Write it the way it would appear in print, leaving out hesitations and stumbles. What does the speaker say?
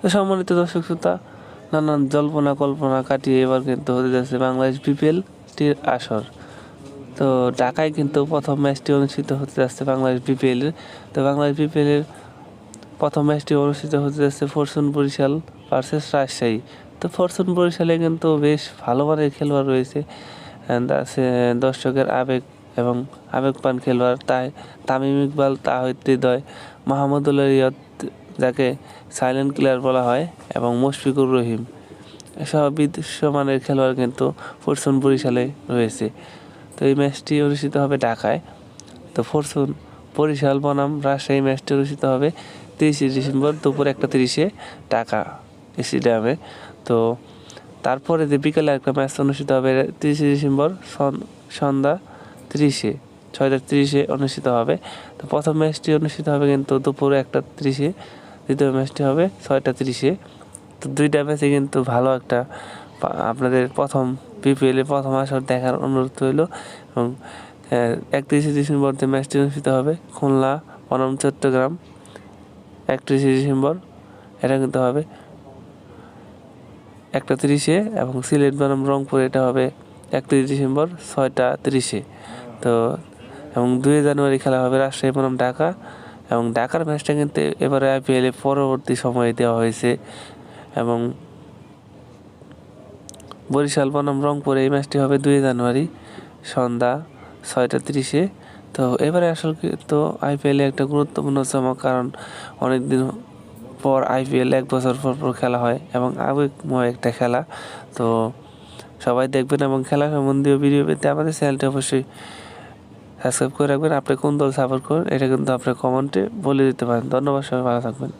তো সম্মানিত দর্শক শ্রোতা, নানান জল্পনা কল্পনা কাটিয়ে এবার কিন্তু হতে যাচ্ছে বাংলাদেশ বিপিএল-টির আসর। তো ঢাকায় কিন্তু প্রথম ম্যাচটি অনুষ্ঠিত হতে যাচ্ছে বাংলাদেশ বিপিএলের। তো বাংলাদেশ বিপিএলের প্রথম ম্যাচটি অনুষ্ঠিত হতে যাচ্ছে ফরচুন বরিশাল ভার্সেস রাজশাহী। তো ফরচুন বরিশালে কিন্তু বেশ ভালো মানের খেলোয়াড় রয়েছে, আছে দর্শকের আবেগ এবং আবেগপ্রাণ খেলোয়াড় তামিম ইকবাল, তাহিদ হৃদয়, মাহমুদুল্লাহ রিয়াদ যাকে সাইলেন্ট কিলার বলা হয় এবং মুশফিকুর রহিম, এসব বিশ্বমানের খেলোয়াড় কিন্তু ফরচুন বরিশালে রয়েছে। তো এই ম্যাচটি অনুষ্ঠিত হবে ঢাকায়। তো ফরচুন বরিশাল বনাম রাজশাহী ম্যাচটি অনুষ্ঠিত হবে 30 ডিসেম্বর দুপুর 1:30 ঢাকা স্টেডিয়ামে। তো তারপরে যে বিকেলে একটা ম্যাচ অনুষ্ঠিত হবে 30 ডিসেম্বর সন্ধ্যা 6:30 অনুষ্ঠিত হবে। তো প্রথম ম্যাচটি অনুষ্ঠিত হবে কিন্তু দুপুর 1:30, দ্বিতীয় ম্যাচটি হবে 6:30। তো দুইটা ম্যাচে কিন্তু ভালো একটা আপনাদের প্রথম বিপিএলে প্রথম আসর দেখার অনুরোধ রইল। এবং 31 ডিসেম্বর যে ম্যাচটি অনুষ্ঠিত হবে খুলনা বনাম চট্টগ্রাম 31 ডিসেম্বর, এটা কিন্তু হবে 1:30, এবং সিলেট বনাম রংপুর এটা হবে 31 ডিসেম্বর 6:30। তো এবং 2 জানুয়ারি খেলা হবে রাজশাহী বনাম ঢাকা, এবং ঢাকার ম্যাচটা কিন্তু এবারে আইপিএলে পরবর্তী সময়ে দেওয়া হয়েছে। এবং বরিশাল বনাম রংপুর এই ম্যাচটি হবে 2 জানুয়ারি সন্ধ্যা 6:30। তো এবারে আসলে তো আইপিএলে একটা গুরুত্বপূর্ণ চমক, কারণ অনেকদিন পর আইপিএল 1 বছর পর খেলা হয় এবং আবেগময় একটা খেলা। তো সবাই দেখবেন এবং খেলা সম্বন্ধীয় ভিডিও পেতে আমাদের চ্যানেলটি অবশ্যই সাবস্ক্রাইব করে রাখবেন। আপনি কোন দল সাপোর্ট করেন এটা কিন্তু আপনি কমেন্টে বলে দিতে পারেন। ধন্যবাদ, সবাই ভালো থাকবেন।